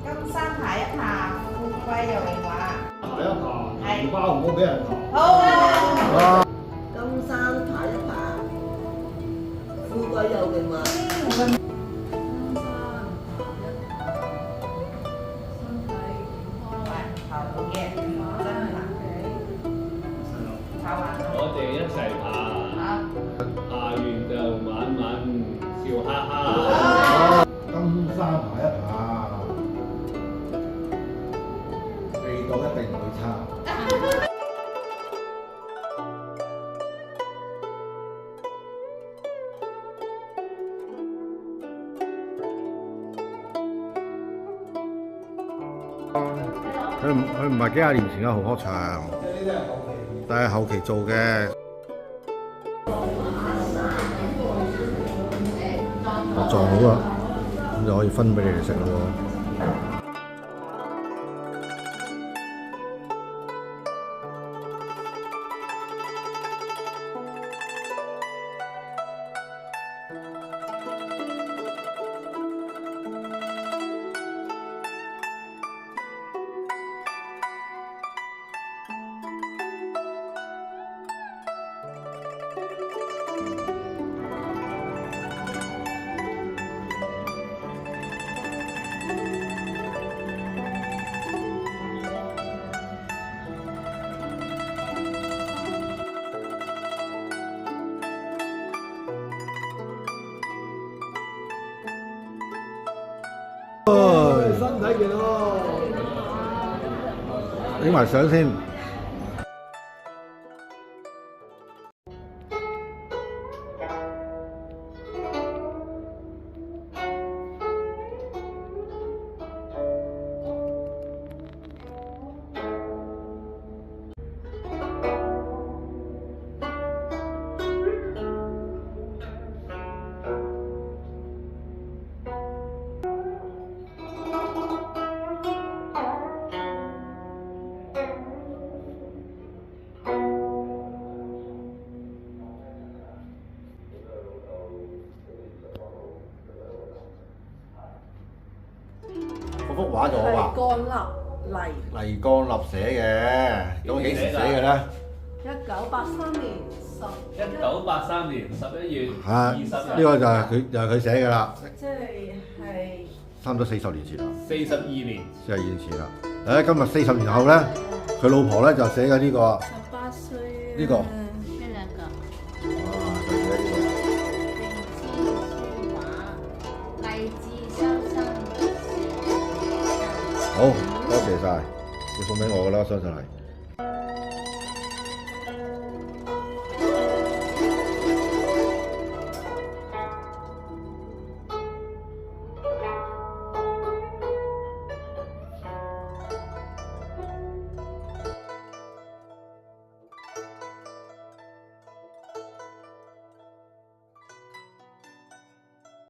金山爬一爬，富貴又榮華。爬一爬，銀包唔好俾人爬。好。金山爬一爬，富貴又榮華。我哋一齊爬，爬完就晚晚笑哈哈。金山爬一爬，味道一定唔會差。佢唔係幾廿年前嘅豪學場，但係後期做嘅。我撞好啦，咁就可以分俾你哋食咯喎。身體健康，影埋相先。幅畫就好啊，黎幹立寫嘅，咁幾時寫嘅咧1983年11月？ 20日。呢個就係佢寫嘅啦，即係差唔多40年前啦42年。 ，42年前啦。今日40年後咧，佢老婆咧就寫嘅呢個18歲。呢個。咩兩個？哇，就寫呢勵志書畫，勵志修身。個。好，多謝晒，要送俾我噶啦，相信係。